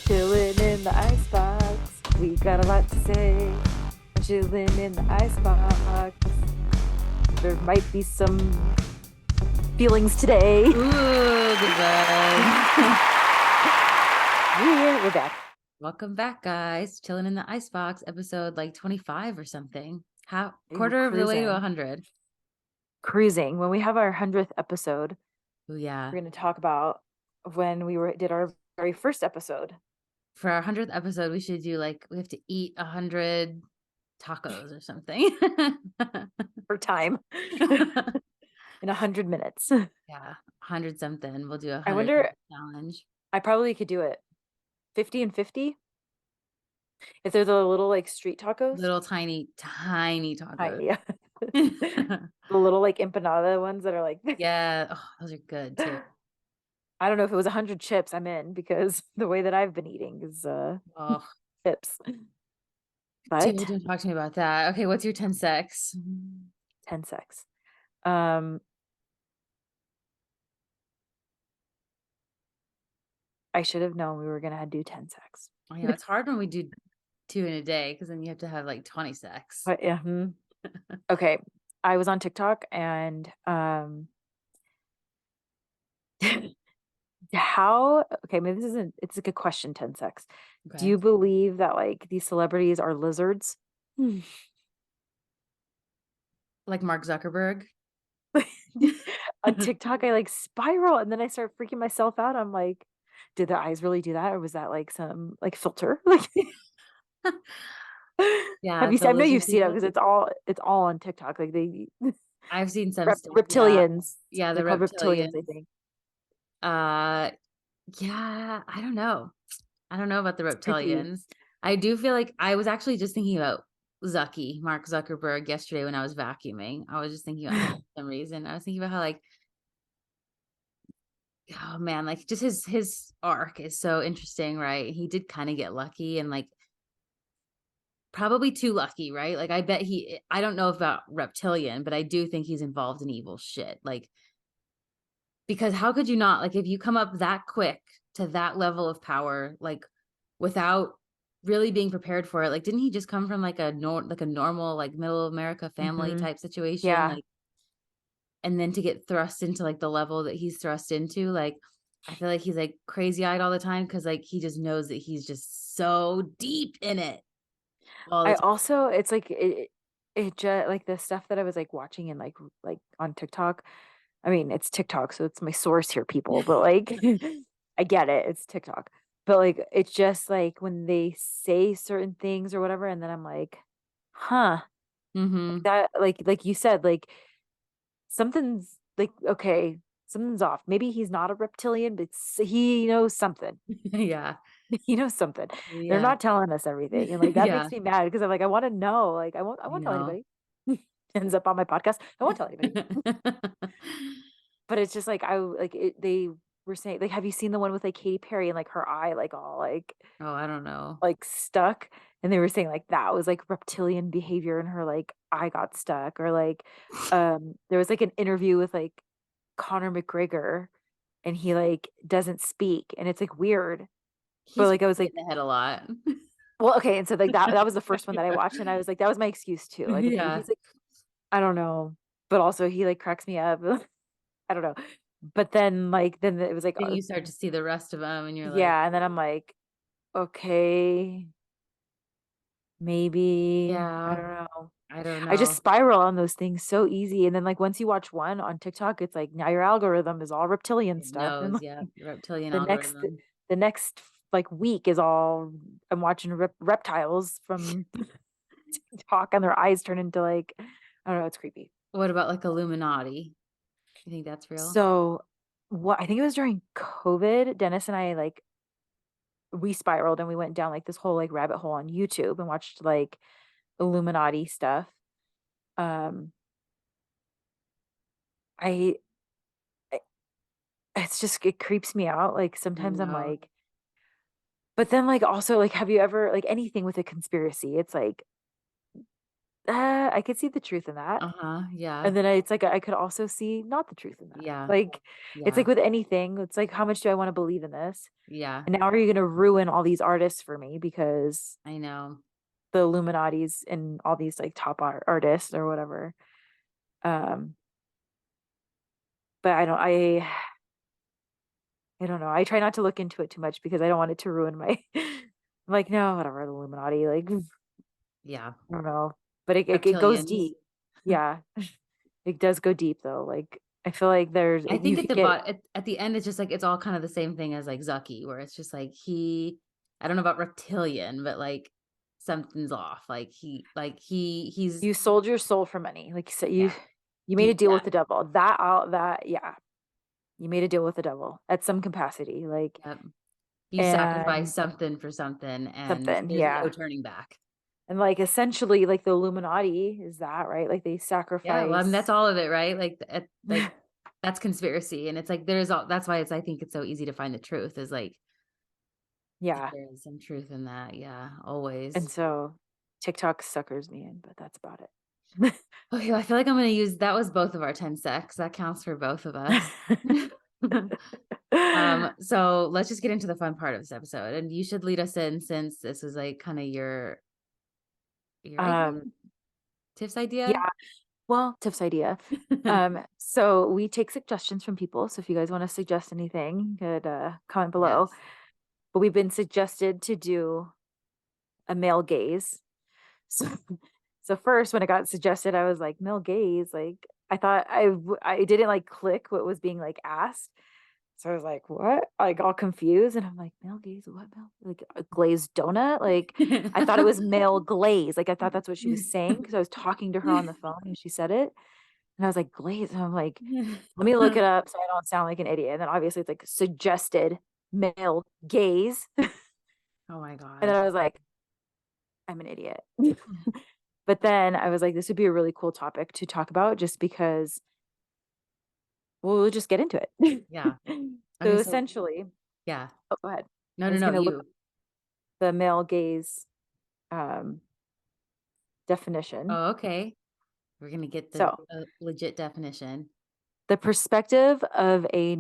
Chilling in the icebox. We got a lot to say. Chilling in the icebox. There might be some feelings today. Ooh, goodbye. We're back. Welcome back, guys. Chilling in the Icebox, episode like 25 or something. Ooh, Quarter of the way to cruising. 100. Cruising. When we have our 100th episode, Oh yeah. we're going to talk about when we did our very first episode. For our 100th episode, we should do we have to eat 100 tacos or something. For time. In 100 minutes. Yeah, 100 something. We'll do a I 100 wonder, challenge. I probably could do it. 50 and 50? If they're the little like street tacos? Little tiny tacos. Tiny, yeah. The little like empanada ones that are like Yeah, oh, those are good too. I don't know if it was 100 chips, I'm in, because the way that I've been eating is Oh, chips. dude, But don't talk to me about that. Okay, what's your 10 secs? 10 secs. I should have known we were gonna do 10 secs. Oh, yeah, it's hard when we do 2 in a day because then you have to have like 20 secs. But yeah. Okay. I was on TikTok and maybe it's a good question, 10 secs. Okay. Do you believe that like these celebrities are lizards? Like Mark Zuckerberg? On TikTok, I like spiral and then I start freaking myself out. I'm like, did the eyes really do that? Or was that like some like filter? Like Yeah, have you the seen, I know lizard you've seen it people. because it's all on TikTok. Like they I've seen some stuff. reptilians. Yeah, the They're called reptilians, I reptilians. think. Yeah, I don't know. I don't know about the It's creepy. reptilians. I do feel like I was actually just thinking about Mark Zuckerberg yesterday when I was vacuuming. I was just thinking about him for some reason. I was thinking about how oh man, like just his arc is so interesting, right? He did kind of get lucky and like probably too lucky, right? Like I bet I don't know about reptilian, but I do think he's involved in evil shit. Like because how could you not, like if you come up that quick to that level of power, like without really being prepared for it, like didn't he just come from like a normal like middle America family type situation, Yeah. like and then to get thrust into like the level that he's thrust into, like I feel like he's like crazy eyed all the time because like he just knows that he's just so deep in it all the I time. also it's like it just like the stuff that I was like watching and like on TikTok. I mean, it's TikTok, so it's my source here, people, but like I get it, it's TikTok. But like it's just like when they say certain things or whatever, and then I'm like, huh, Mm-hmm. that like you said, like something's like okay, something's off. Maybe he's not a reptilian, but he knows something. Yeah. He knows something. They're Yeah. not telling us everything. And like that Yeah. makes me mad because I'm like, I want to know. Like I I won't tell know. anybody. Ends up on my podcast. I won't tell anybody. But it's just like they were saying like have you seen the one with like Katy Perry and like her eye like all Oh, I don't know. like stuck? And they were saying like that was like reptilian behavior and her like eye got stuck or like there was like an interview with like Conor McGregor and he like doesn't speak and it's like weird. But He's like I was in like the head a lot. well, okay, and so like that was the first one that I watched, and I was like, that was my excuse too. Like, okay, Yeah. he's like, I don't know, but also he like cracks me up. I don't know, but then it was like, Then you start to see the rest of them and you're like, yeah, and then I'm like, okay, maybe I yeah, don't know. I don't I just know. spiral on those things so easy, and then like once you watch one on TikTok, it's like now your algorithm is all reptilian It stuff, and knows, like, yeah, reptilian the next algorithm. the next like week is all I'm watching reptiles from talk and their eyes turn into like I don't know, it's creepy. What about like Illuminati? You think that's real? So what I think it was during COVID, Dennis and I like we spiraled and we went down like this whole like rabbit hole on YouTube and watched like Illuminati stuff. Um I, I it's just it creeps me out. Like I sometimes I'm know. like but then like also like have you ever like anything with a conspiracy? It's like I could see the truth in that. Uh-huh, yeah, And then it's like I could also see not the truth in that. yeah, Like, it's yeah, like with anything, it's like, how much do I want to believe in this? yeah, And now are you going to ruin all these artists for me because I know. the Illuminati's and all these like top artists or whatever? Um, but I don't know. I try not to look into it too much because I don't want it to ruin my. I'm like, no, whatever, the Illuminati. Like, I Yeah, don't know, but it goes reptilians. deep. Yeah, it does go deep though. Like, I feel like I you think at could the get at the end, it's just like it's all kind of the same thing as like Zucky, where it's just like I don't know about reptilian, but like something's off. He's you sold your soul for money. Like you said, yeah, you made a deep deal with the down. devil. That yeah, you made a deal with the devil at some capacity. Like, Yep. You sacrifice and something for something, and something, there's no yeah. turning back. And like essentially, like the Illuminati is that, right? Like they Yeah, well, I mean, that's sacrifice. all of it, right? Like that's conspiracy, and it's like there's all. That's why I think it's so easy to find the truth. Is like Yeah. there is some truth in that. Yeah, And always. so TikTok suckers me in, but that's about it. Okay, well, I feel like I'm gonna use that was both of our 10 secs. That counts for both of us. So let's just get into the fun part of this episode. And you should lead us in since this was like kind of your idea, um, Tiff's idea. yeah, well, Tiff's idea. So we take suggestions from people. So if you guys want to suggest anything, you could comment below. Yes. But we've been suggested to do a male gaze. So, so first when it got suggested, I was like, male gaze, like I thought I didn't like click what was being like asked. So I was like, what? Like all confused. And I'm like, male gaze, what male? Like a glazed donut? Like I thought it was male glaze. Like I thought that's what she was saying because I was talking to her on the phone and she said it. And I was like, glaze. And I'm like, let me look it up so I don't sound like an idiot. And then obviously it's like suggested male gaze. And Oh my then gosh. I was like, I'm an idiot. But then I was like, this would be a really cool topic to talk about just because we'll just get into it. Yeah. So Okay, so essentially, yeah. oh, go ahead. No, I no, was no, going to look you. up the male gaze um, definition. Oh, okay. We're gonna get the So, legit definition. the perspective of a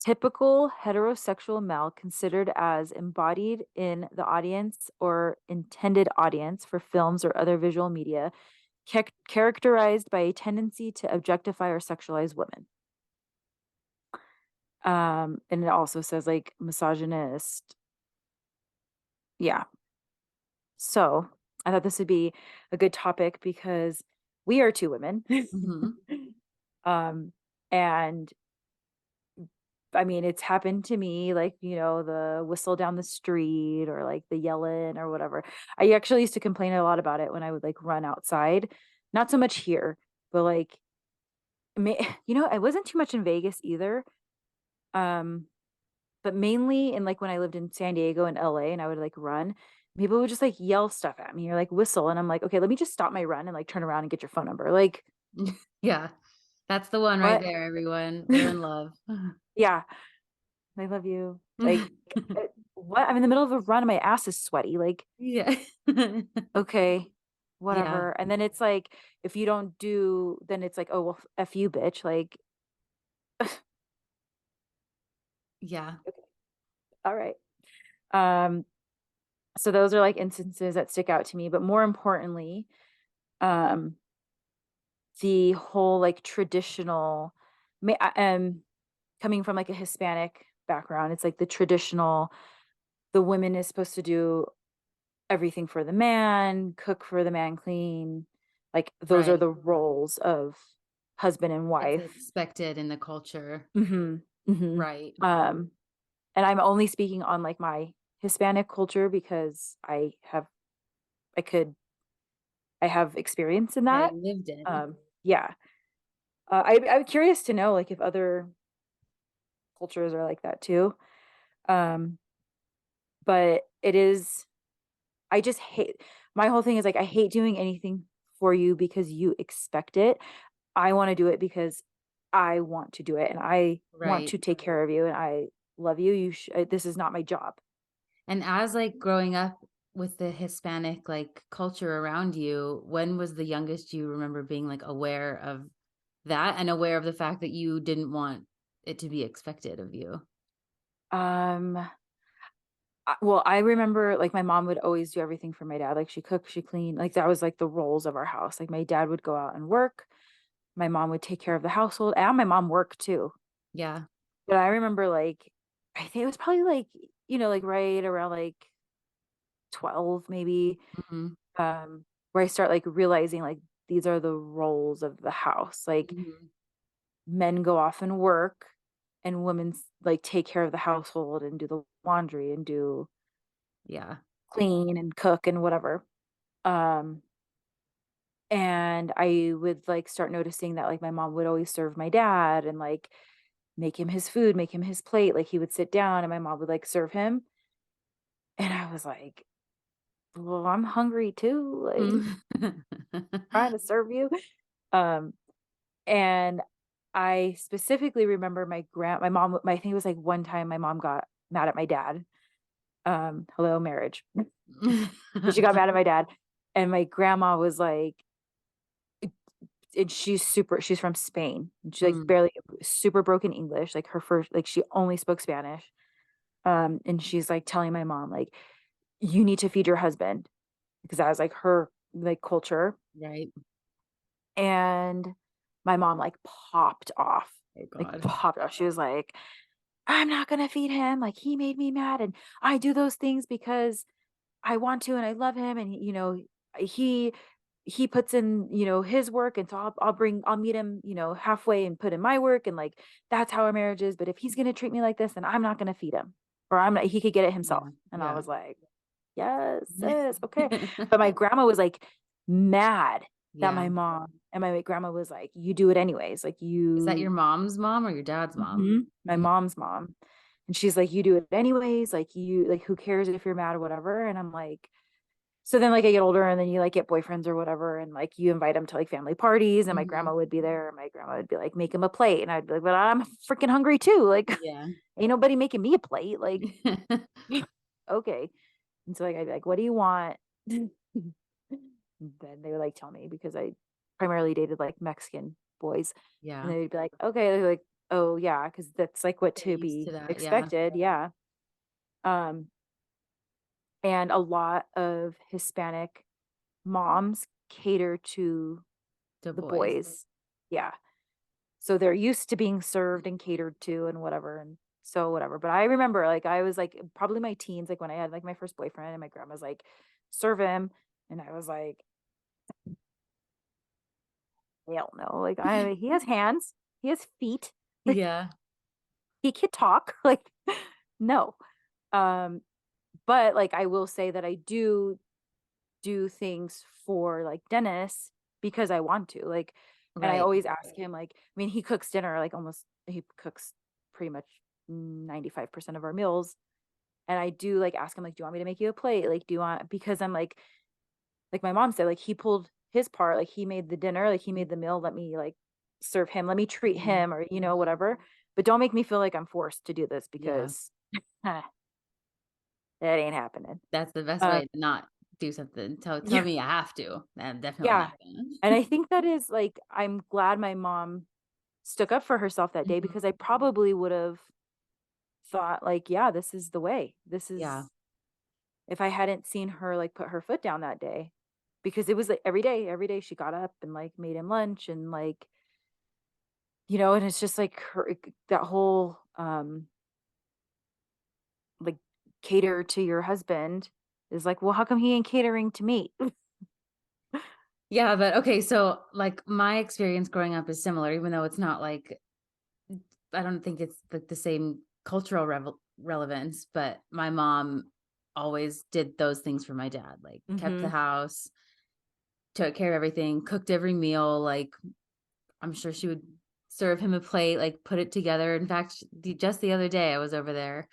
typical heterosexual male considered as embodied in the audience or intended audience for films or other visual media, characterized by a tendency to objectify or sexualize women. And it also says like misogynist. Yeah. So I thought this would be a good topic because we are two women. Hmm. um, and I mean, it's happened to me, like, the whistle down the street or like the yelling or whatever. I actually used to complain a lot about it when I would like run outside. Not so much here, but like, I wasn't too much in Vegas either. Um, but mainly in like when I lived in San Diego and LA and I would like run, people would just like yell stuff at me or like whistle. And I'm like, okay, let me just stop my run and like turn around and get your phone number. Like, Yeah. That's the one right what? there, everyone. We're in love. Yeah, I love you. Like, what? I'm in the middle of a run and my ass is sweaty. Like, Yeah. okay, Yeah. whatever. And then it's like, if you don't do, then it's like, oh, well, F you, bitch. Like, Yeah. okay, all right. Um, so those are like instances that stick out to me. But more importantly, um, the whole like traditional, coming from like a Hispanic background, it's like the traditional, the woman is supposed to do everything for the man, cook for the man, clean. Like those are Right. the roles of husband and It's wife. expected in the culture. Hmm. Hmm. Right. Um, and I'm only speaking on like my Hispanic culture because I could, I have experience in Yeah, that. you lived in. Yeah. I'm curious to know like if other cultures are like that too. Um, but it is, I just hate, my whole thing is like, I hate doing anything for you because you expect it. I want to do it because I want to do it and I want Right. to take care of you and I love you. This is not my job. And as like growing up with the Hispanic like culture around you, when was the youngest you remember being like aware of that and aware of the fact that you didn't want it to be expected of you? Um, well, I remember like my mom would always do everything for my dad. Like she cooked, she cleaned. Like that was like the roles of our house. Like my dad would go out and work. My mom would take care of the household, and my mom worked too. Yeah. But I remember like I think it was probably like, like right around like 12 maybe, Mhm. where I start like realizing like these are the roles of the house. Like Mhm. men go off and work and women like take care of the household and do the laundry and do Yeah. clean and cook and whatever. Um and I would like start noticing that like my mom would always serve my dad and like make him his food, make him his plate. Like he would sit down and my mom would like serve him. And I was like, well, I'm hungry too. Like Mm. trying to serve you. Um, and I specifically remember my mom, I think it was like one time my mom got mad at my dad. Hello, marriage. She got mad at my dad. And my grandma was like, and she's from Spain. And she like Mm. barely super broken English. Like her first, like she only spoke Spanish. And she's like telling my mom, like, you need to feed your husband because that was like her like culture. Right. And my mom like popped off, Oh like God. popped off. She was like, I'm not gonna feed him. Like he made me mad, and I do those things because I want to, and I love him, and he he puts in his work, and so I'll meet him halfway and put in my work, and like that's how our marriage is. But if he's gonna treat me like this, then I'm not gonna feed him, or I'm not. He could get it himself. Yeah. And I Yeah. was like, yes, sis, okay. But my grandma was like mad that Yeah. my mom and my grandma was like, you do it anyways. Like Is that your you, mom's mom or your dad's mom? my Mhm. mom's mom. And she's like, you do it anyways. Like you, like, who cares if you're mad or whatever. And I'm like, so then like I get older and then you like get boyfriends or whatever. And like you invite them to like family parties and my grandma Mhm. would be there. And my grandma would be like, make him a plate. And I'd be like, but I'm freaking hungry too. Like, Yeah. ain't nobody making me a plate. Like, okay. And so like I'd be like, what do you want? Then they would like tell me because I primarily dated like Mexican boys. And Yeah. they'd be like, okay, they're like, oh yeah, because that's like what They're to used to be that. Yeah. expected. Yeah. Um, and a lot of Hispanic moms cater to The the boys. boys. Yeah. So they're used to being served and catered to and whatever. And so whatever. But I remember like I was like probably my teens, like when I had like my first boyfriend and my grandma's like, serve him. And I was like, hell no. Like he has hands, he has feet, like Yeah. he can talk. Like, no. Um, but like I will say that I do things for like Dennis because I want to. Like, and I Right. always ask him, like, I mean, he cooks dinner, like he cooks pretty much 95% of our meals. And I do like ask him, like, do you want me to make you a plate? Like, do you want, because I'm like my mom said, like he pulled his part, like he made the dinner, like he made the meal, let me like serve him, let me treat Mhm. him or, whatever. But don't make me feel like I'm forced to do this Yeah. because that ain't happening. That's the best Um, way to not do something. Tell yeah, me I have to. I'm definitely yeah. not gonna. And I think that is like, I'm glad my mom stuck up for herself that day Mhm. because I probably would have thought, like, yeah, this is the way. This Yeah. is, if I hadn't seen her like put her foot down that day, because it was like every day she got up and like made him lunch and like, and it's just like that whole like cater to your husband is like, well, how come he ain't catering to me? Yeah, but okay, so, like, my experience growing up is similar, even though it's not, like I don't think it's, like, the same cultural relevance, but my mom always did those things for my dad, like, kept the Hmm. house, took care of everything, cooked every meal, like, I'm sure she would serve him a plate, like, put it together. In fact, just the other day, I was over there,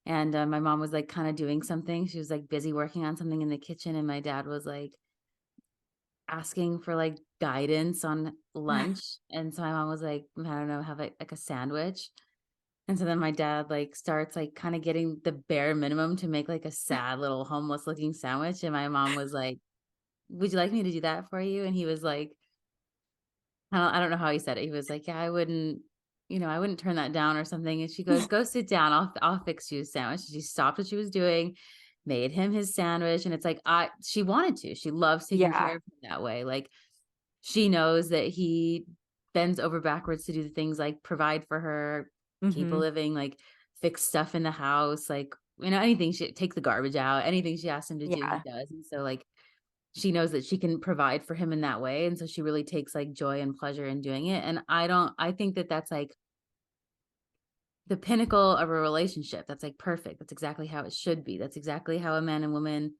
and, my mom was, like, kinda doing something. She was, like, busy working on something in the kitchen, and my dad was, like, asking for, like, guidance on lunch, and so my mom was like, I don't know, have, like a sandwich, And so then my dad like starts like kind of getting the bare minimum to make like a sad little homeless looking sandwich. And my mom was like, would you like me to do that for you? And he was like, I don't know how he said it. He was like, yeah, I wouldn't, I wouldn't turn that down or something. And she goes, go sit down. I'll fix you a sandwich. She stopped what she was doing, made him his sandwich. And it's like, she wanted to, she loves taking Yeah. care of him that way. Like she knows that he bends over backwards to do the things like provide for her, keep a Mm-hmm. living, like fix stuff in the house, like, anything, she take the garbage out, anything she asks him to do, he Yeah. does. And so like she knows that she can provide for him in that way. And so she really takes like joy and pleasure in doing it. And I think that that's like the pinnacle of a relationship. That's like perfect. That's exactly how it should be. That's exactly how a man and woman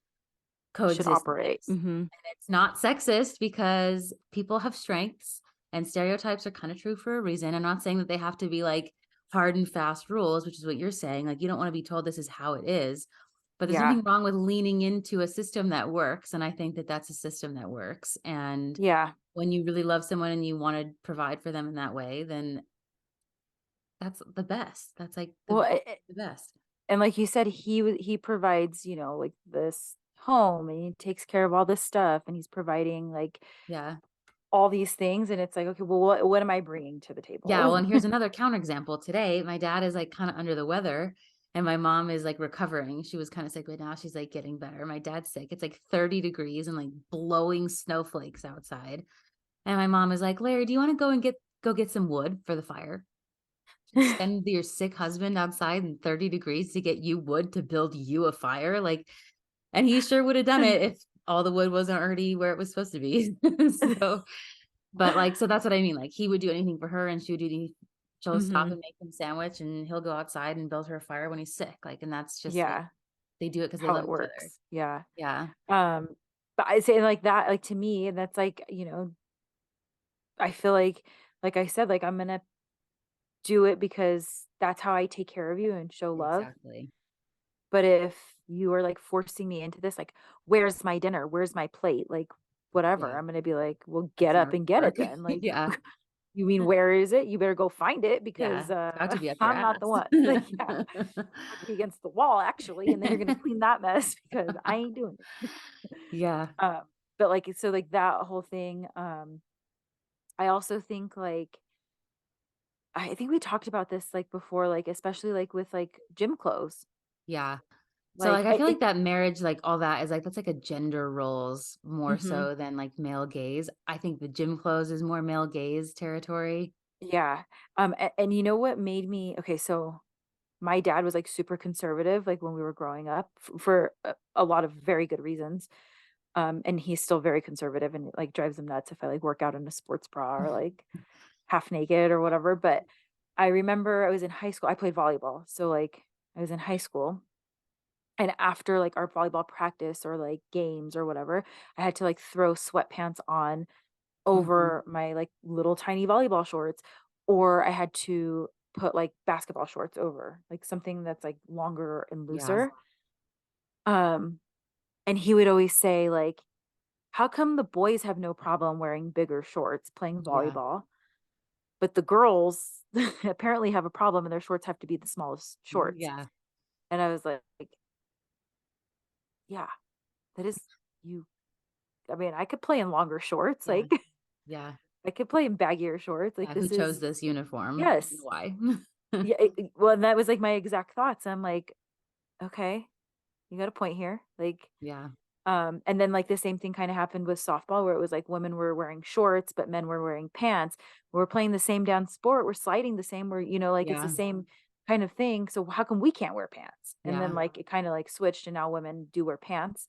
Should coexist operate. best. Mm-hmm. And it's not sexist because people have strengths and stereotypes are kind of true for a reason. I'm not saying that they have to be like hard and fast rules, which is what you're saying. Like you don't want to be told this is how it is, but there's Yeah. nothing wrong with leaning into a system that works. And I think that that's a system that works. And Yeah. when you really love someone and you want to provide for them in that way, then that's the best. That's like Well, the best. and like you said, he provides, like this home, and he takes care of all this stuff, and he's providing like Yeah. all these things, and it's like, okay, well, what am I bringing to the Yeah, well, table? and here's another counterexample. Today, my dad is like kind of under the weather and my mom is like recovering. She was kind of sick, but now she's like getting better. My dad's sick. It's like 30 degrees and like blowing snowflakes outside. And my mom is like, Larry, do you want to go get some wood for the fire? Send your sick husband outside in 30 degrees to get you wood to build you a fire. Like, and he sure would have done it if all the wood wasn't already where it was supposed to be. So but like, so that's what I mean. Like he would do anything for her and she would do she'll stop Hmm. and make him a sandwich and he'll go outside and build her a fire when he's sick. Like, and that's just like Yeah, they do it because they how love it each other. works. Yeah. Yeah. Um, but I say like that, like to me, that's like, I feel like I said, like I'm gonna do it because that's how I take care of you and show love. Exactly. But if you are like forcing me into this, like, where's my dinner? Where's my plate? Like, whatever. Yeah. I'm gonna be like, well, That's get not up gonna and get it work. then. Like, Yeah. you mean where is it? You better go find it Yeah. because It's about to be up your I'm not the ass. one. Like, yeah, about to be against the wall actually, and then you're gonna clean that mess because I ain't doing it. Yeah. Um, but like so like that whole thing, I also think like I think we talked about this like before, like especially like with like gym clothes. Yeah. So Like like I I feel it like that marriage, like all that is like that's like a gender roles more Mhm. so than like male gaze. I think the gym clothes is more male gaze territory. Yeah. And you know what made me okay, so my dad was like super conservative like when we were growing up for a lot of very good reasons. And he's still very conservative and it like drives him nuts if I like work out in a sports bra or like half naked or whatever. But I remember I was in high school. I played volleyball. So like I was in high school and after like our volleyball practice or like games or whatever, I had to like throw sweatpants on Mhm. over my, like, little tiny volleyball shorts, or I had to put, like, basketball shorts over, like, something that's, like, longer and Yeah. looser. Um, and he would always say, like, "How come the boys have no problem wearing bigger shorts playing Yeah. volleyball, but the girls apparently have a problem and their shorts have to be the smallest shorts?" Yeah. And I was like, "Yeah, that is you I mean, I could play in longer shorts, Yeah. like, Yeah. I could play in baggier shorts, like, Yeah. Who this chose is" this uniform and Yes. why? Yeah, well, and that was, like, my exact thoughts. I'm like, "Okay, you got a point here." Like, Yeah. and then, like, the same thing kinda happened with softball where it was, like, women were wearing shorts, but men were wearing pants. We're playing the same damn sport, we're sliding the same, like, it's the Yeah. same kind of thing, so how come we can't wear pants? And then, Yeah. like, it kinda, like, switched and now women do wear pants.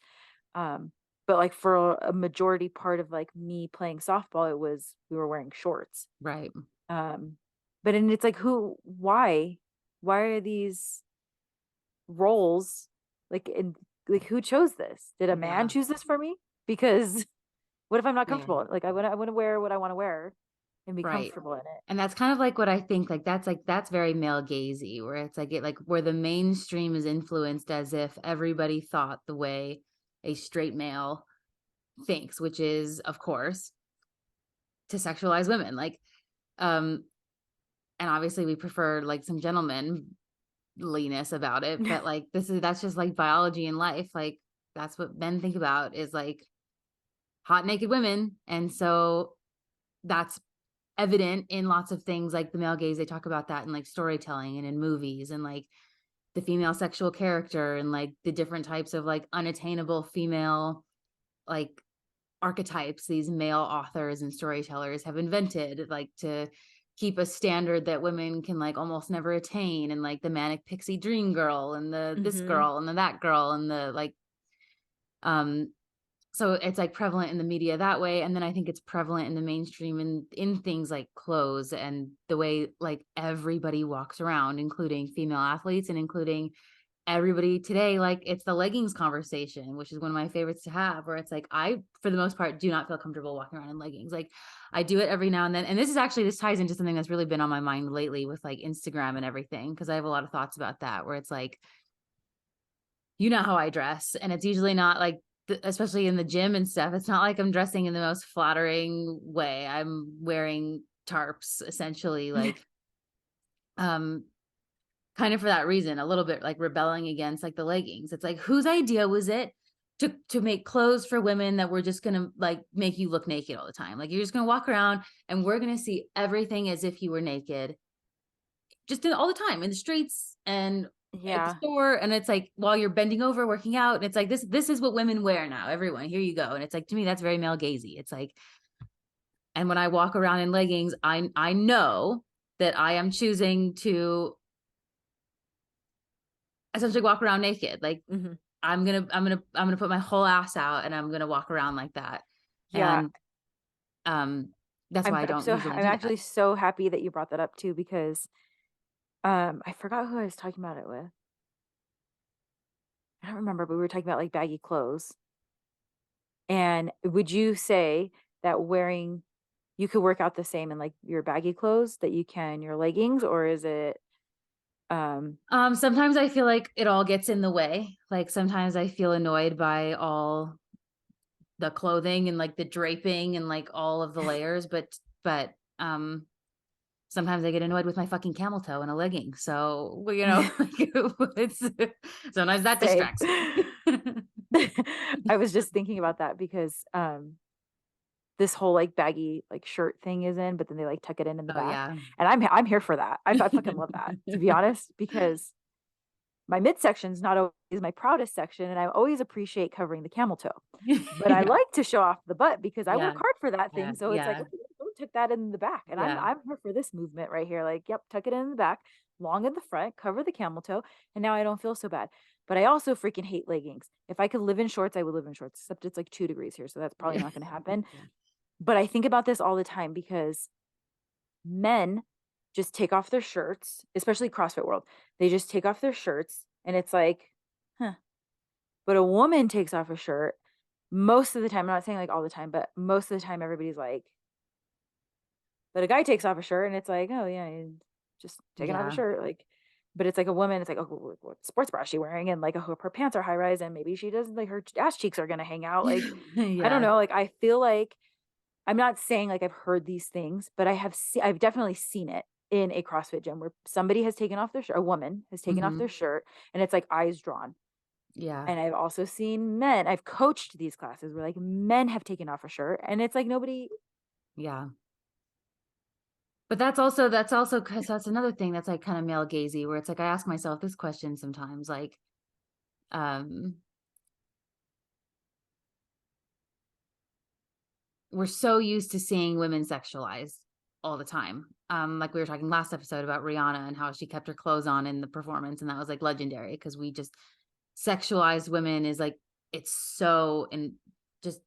Um, but, like, for a majority part of, like, me playing softball, it was we were wearing shorts. Right. Um, but and it's like, who why? Why are these roles like in like who chose this? Did a man Yeah. choose this for me? Because what if I'm not Right. comfortable? Like I wanna wear what I wanna wear and be Right. comfortable in it. And that's kind of like what I think, like that's very male gazy, where it's like where the mainstream is influenced as if everybody thought the way a straight male thinks, which is, of course, to sexualize women. Like, um, and obviously we prefer like some gentlemanliness about it, but like that's just like biology in life. Like that's what men think about is like hot naked women. And so that's evident in lots of things like the male gaze. They talk about that in like storytelling and in movies, and like the female sexual character, and like the different types of like unattainable female like archetypes these male authors and storytellers have invented, like to keep a standard that women can like almost never attain, and like the manic pixie dream girl and the this Mm-hmm. girl and the that girl and the like um so it's like prevalent in the media that way. And then I think it's prevalent in the mainstream and in things like clothes and the way like everybody walks around, including female athletes and including everybody today. Like it's the leggings conversation, which is one of my favorites to have, where it's like I for the most part do not feel comfortable walking around in leggings. Like I do it every now and then, and this ties into something that's really been on my mind lately with like Instagram and everything, because I have a lot of thoughts about that, where it's like, you know how I dress, and it's usually not like especially in the gym and stuff, it's not like I'm dressing in the most flattering way. I'm wearing tarps essentially, like um kind of for that reason, a little bit like rebelling against like the leggings. It's like, whose idea was it to make clothes for women that were just gonna like make you look naked all the time? Like you're just gonna walk around and we're gonna see everything as if you were naked, just all the time in the streets and at the Yeah. store. And it's like while you're bending over working out, and it's like this is what women wear now. Everyone, here you go. And it's like, to me, that's very male gazy. It's like, and when I walk around in leggings, I know that I am choosing to essentially walk around naked. Like Mm-hmm. I'm gonna put my whole ass out and I'm gonna walk around like that. Yeah. And that's why I don't usually I'm do that. actually so happy that you brought that up too, because I forgot who I was talking about it with. I don't remember, but we were talking about like baggy clothes. And would you say that wearing you could work out the same in like your baggy clothes that you can your leggings, or is it um Sometimes I feel like it all gets in the way. Like sometimes I feel annoyed by all the clothing and like the draping and like all of the layers, but sometimes I get annoyed with my fucking camel toe in a legging. So well, like, it's sometimes that same. distracts me. I was just thinking about that because this whole like baggy like shirt thing is in, but then they like tuck it in the Oh back. yeah. And I'm here for that. I fucking love that, to be honest, because my midsection's not always my proudest section, and I always appreciate covering the camel toe. But I Yeah. like to show off the butt because I work Yeah. hard for that Yeah. thing. So it's like, Yeah. okay, don't tuck that in the back. And Yeah. I'm here for this movement right here. Like, yep, tuck it in the back, long in the front, cover the camel toe, and now I don't feel so bad. But I also freaking hate leggings. If I could live in shorts, I would live in shorts, except it's like 2 degrees here, so that's probably Yeah. not going to happen. Yeah. But I think about this all the time because men just take off their shirts, especially CrossFit world. They just take off their shirts and it's like, huh. But a woman takes off a shirt most of the time. I'm not saying like all the time, but most of the time everybody's like, but a guy takes off a shirt and it's like, oh yeah, he's just taking off a Yeah. shirt. Like, but it's like a woman, it's like, oh, what sports bra is she wearing? And like, oh, her pants are high rise and maybe she does like her ass cheeks are going to hang out. Like, I don't Yeah. know. Like, I feel like I'm not saying like I've heard these things, but I've definitely seen it in a CrossFit gym where somebody has taken off their shirt, a woman has taken off their Hmm. shirt, and it's like eyes drawn. Yeah. And I've also seen men, I've coached these classes where like men have taken off a shirt and it's like nobody. Yeah. But that's also because that's another thing that's like kind of male gazy, where it's like I ask myself this question sometimes, like, um, we're so used to seeing women sexualized all the time. Like we were talking last episode about Rihanna and how she kept her clothes on in the performance, and that was like legendary because we just sexualized women is like it's so and just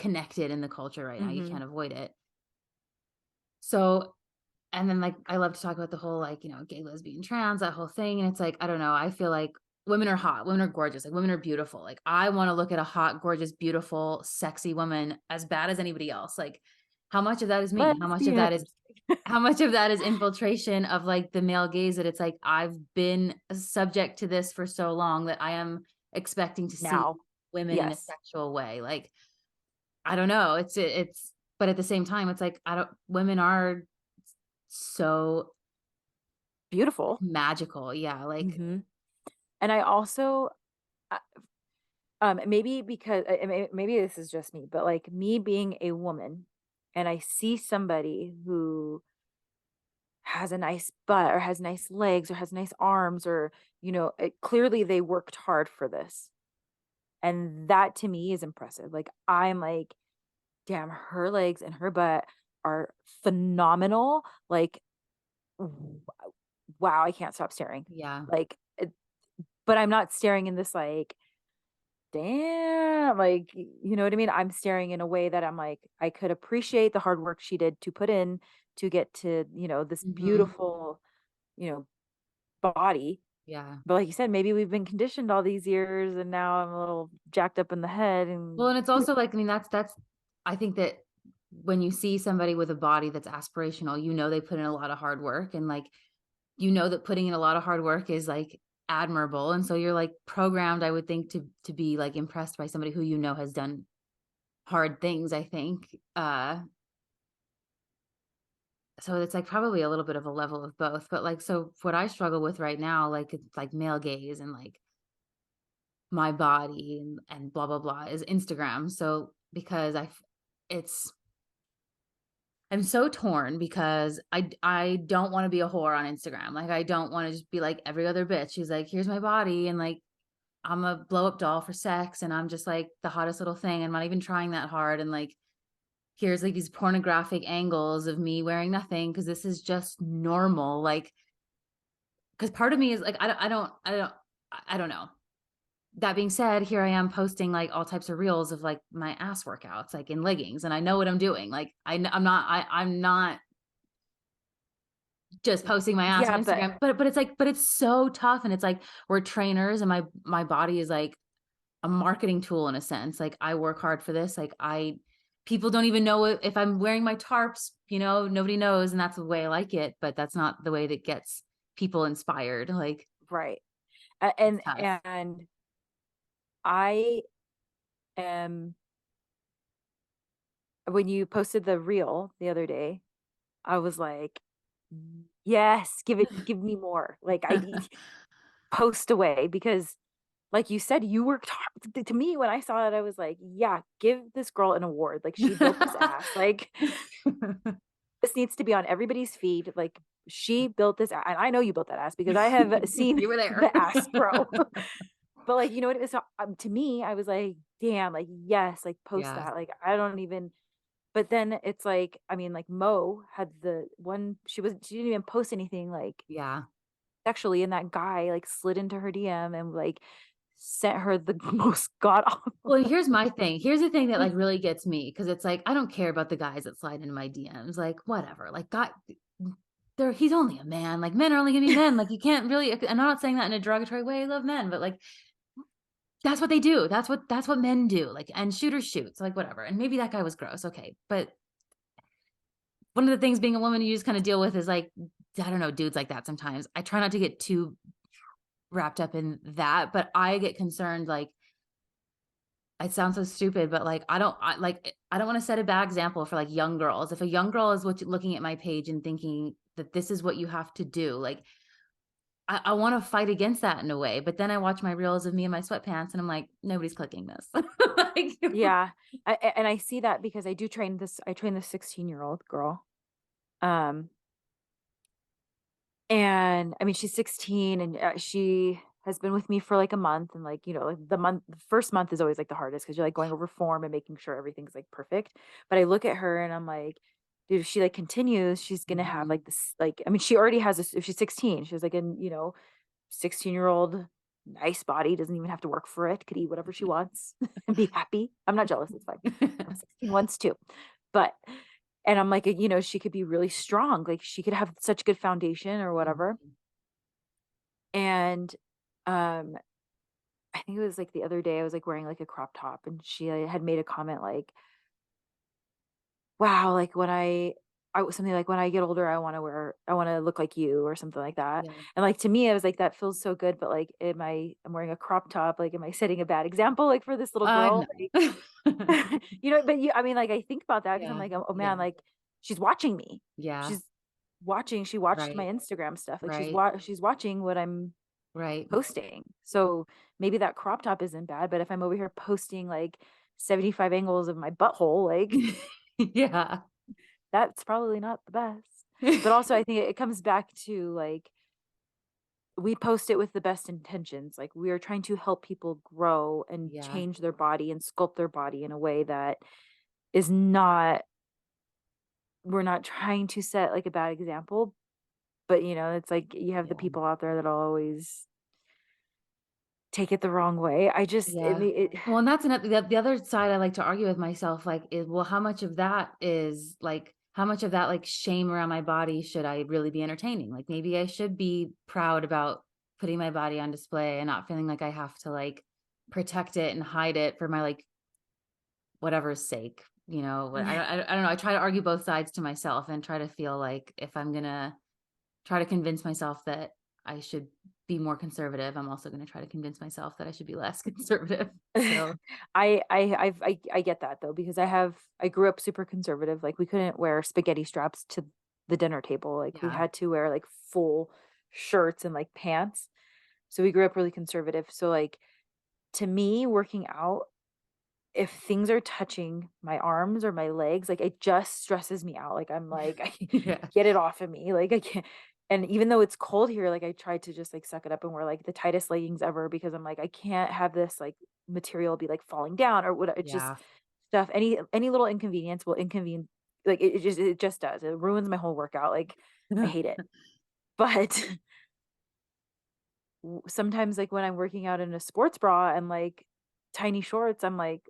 connected in the culture right now. You Mm-hmm. can't avoid it. So, and then like I love to talk about the whole like, gay, lesbian, trans, that whole thing. And it's like, I don't know, I feel like women are hot, women are gorgeous, like women are beautiful. Like I want to look at a hot, gorgeous, beautiful, sexy woman as bad as anybody else. Like how much of that is me? Lesbian. How much of that is infiltration of like the male gaze, that it's like I've been subject to this for so long that I am expecting to see Now, women in a yes. sexual way. Like I don't know. It's but at the same time, it's like I don't. Women are so Beautiful. magical. Yeah, like Hmm. And I also, uh, maybe because maybe this is just me, but like me being a woman, and I see somebody who has a nice butt or has nice legs or has nice arms, or clearly they worked hard for this, and that to me is impressive. Like I'm like, damn, her legs and her butt are phenomenal. Like, w- wow, I can't stop staring. yeah. Like, but I'm not staring in this like, damn, like, you know what I mean? I'm staring in a way that I'm like, I could appreciate the hard work she did to put in to get to, this Mhm. beautiful, you know, body. Yeah. But like you said, maybe we've been conditioned all these years and now I'm a little jacked up in the head Well, and and it's also like, I mean, that's I think that when you see somebody with a body that's aspirational, you know they put in a lot of hard work, and, like, you know that putting in a lot of hard work is, like, admirable, and so you're, like, programmed, I would think, to be, like, impressed by somebody who you know has done hard things, I think, so it's, like, probably a little bit of a level of both, but, like, so what I struggle with right now, like, it's, like, male gaze and, like, my body and blah, blah, blah is Instagram, so because it's I'm so torn because I don't wanna be a whore on Instagram, like, I don't wanna just be like every other bitch. She's like, "Here's my body," and, like, I'm a blow up doll for sex, and I'm just, like, the hottest little thing. I'm not even trying that hard, and, like, here's, like, these pornographic angles of me wearing nothing because this is just normal, like, because part of me is like, I don't know. That being said, here I am posting, like, all types of reels of, like, my ass workouts, like, in leggings, and I know what I'm doing, like, I'm not just posting my ass on yeah, but Instagram, but it's so tough, and it's like we're trainers, and my body is like a marketing tool in a sense. Like I work hard for this. Like I people don't even know if I'm wearing my tarps, nobody knows, and that's the way I like it, but that's not the way that gets people inspired. Like right. it's And tough. and I am when you posted the reel the other day, I was like, yes, give me more. Like post away because like you said, you worked hard. To me, when I saw it, I was like, yeah, give this girl an award. Like she built this ass. Like this needs to be on everybody's feed. Like she built this, and I know you built that ass because I have seen You were there. the ass grow. But like, you know what it was? So, to me, I was like, damn, like yes, like post Yeah. that. Like I don't even. But then it's like, I mean, like Mo had the one. She didn't even post anything like Yeah. sexually, and that guy like slid into her DM and like sent her the most god awful. Well, here's my thing. Here's the thing that like really gets me because it's like I don't care about the guys that slide into my DMs. Like whatever. Like God, he's only a man. Like men are only gonna be men. Like you can't really. I'm not saying that in a derogatory way. I love men, but like that's what they do. That's what men do. Like and shooters shoot. So like whatever. And maybe that guy was gross. Okay, but one of the things being a woman you just kind of deal with is like I don't know dudes like that. Sometimes I try not to get too wrapped up in that, but I get concerned like it sounds so stupid, but, like, I don't wanna set a bad example for, like, young girls. If a young girl is looking at my page and thinking that this is what you have to do, like, I wanna fight against that in a way, but then I watch my reels of me in my sweatpants, and I'm like, "Nobody's clicking this." Like Yeah, and I see that because I do train this. I train this 16-year-old girl. Um, and I mean, she's 16 and she has been with me for like a month. And like, like the first month is always like the hardest because you're like going over form and making sure everything's like perfect. But I look at her and I'm like, dude, if she like continues, she's gonna have Mhm. like this, like, I mean, she already has this, if she's 16, she's like an, 16-year-old, nice body, doesn't even have to work for it, could eat whatever she wants and be happy. I'm not jealous, it's fine. I'm 16 once too. But and I'm like, she could be really strong. Like she could have such good foundation or whatever. Mhm. And um I think it was like the other day I was like wearing like a crop top and she had made a comment like, wow, like I was something like when I get older, I want to look like you or something like that. Yeah. And like to me, I was like, that feels so good. But like, I'm wearing a crop top. Like, am I setting a bad example like for this little girl? Like, No. but I mean, like, I think about that because I'm Yeah, like, oh man, yeah, like she's watching me. yeah. She's, she watched my Right. Instagram stuff. Like Right. she's watching what I'm Right. posting. So maybe that crop top isn't bad, but if I'm over here posting like 75 angles of my butthole, like Yeah. that's probably not the best. But also I think it comes back to like we post it with the best intentions. Like we are trying to help people grow and Yeah. change their body and sculpt their body in a way that is not we're not trying to set like a bad example, but it's like you have the Yeah. people out there that'll always take it the wrong way. I just it, Yeah. it Well, and that's another the other side I like to argue with myself, like, is, well, how much of that is, like, how much of that, like, shame around my body should I really be entertaining? Like, maybe I should be proud about putting my body on display and not feeling like I have to, like, protect it and hide it for my, like, whatever's sake, what I don't know, I try to argue both sides to myself and try to feel like if I'm gonna try to convince myself that I should be more conservative, I'm also gonna try to convince myself that I should be less conservative. So, I get that though because I grew up super conservative. Like we couldn't wear spaghetti straps to the dinner table. Like we yeah. had to wear like full shirts and like pants. So we grew up really conservative. So like to me, working out, if things are touching my arms or my legs, like it just stresses me out. Like I'm like, Yeah. get it off of me. Like I can't. And even though it's cold here, like I tried to just like suck it up and wear like the tightest leggings ever because I'm like, I can't have this like material be like falling down or what. It's just Yeah. stuff. Any little inconvenience will inconvenience. Like it just does. It ruins my whole workout. Like I hate it. But sometimes like when I'm working out in a sports bra and like tiny shorts, I'm like,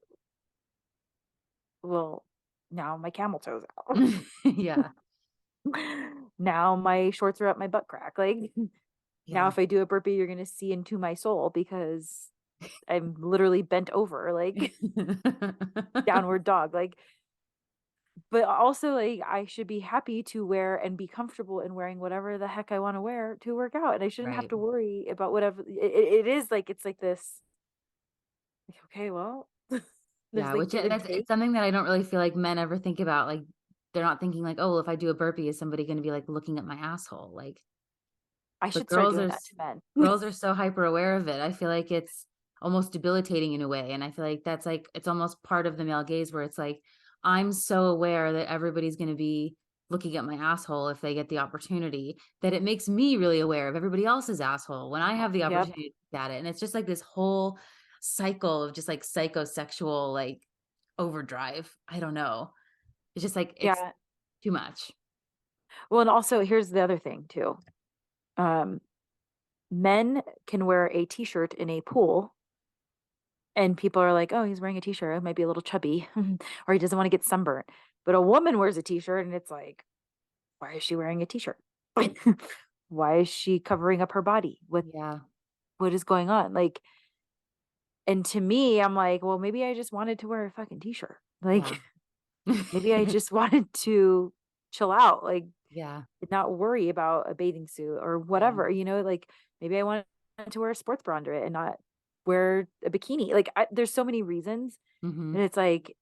well, now my camel toes out. Yeah. Now my shorts are up my butt crack. Like now Yeah. if I do a burpee, you're gonna see into my soul because I'm literally bent over, like downward dog. Like, but also like I should be happy to wear and be comfortable in wearing whatever the heck I want to wear to work out. And I shouldn't have Right. to worry about whatever it is like it's like this, like, okay, well, there's Yeah, like which give and that's take. it's something that I don't really feel like men ever think about, like, they're not thinking like, "Oh, well, if I do a burpee, is somebody gonna be, like, looking at my asshole?" Like, I but should start doing that to men. girls are so hyper aware of it. I feel like it's almost debilitating in a way, and I feel like that's, like, it's almost part of the male gaze where it's like, I'm so aware that everybody's gonna be looking at my asshole if they get the opportunity, that it makes me really aware of everybody else's asshole when I have the Yep. opportunity to look at it, and it's just like this whole cycle of just, like, psychosexual, like, overdrive. I don't know. It's just like it's Yeah. too much. Well, and also here's the other thing too. Um, Men can wear a t-shirt in a pool and people are like, "Oh, he's wearing a t-shirt. It might be a little chubby or he doesn't want to get sunburnt." But a woman wears a t-shirt and it's like, "Why is she wearing a t-shirt? Why is she covering up her body? Yeah, What is going on?" Like, and to me, I'm like, "Well, maybe I just wanted to wear a fucking t-shirt. yeah. Like, maybe I just wanted to chill out, like Yeah, not worry about a bathing suit or yeah. whatever, like maybe I wanted to wear a sports bra under it and not wear a bikini." Like there's so many reasons. Mhm. And it's like,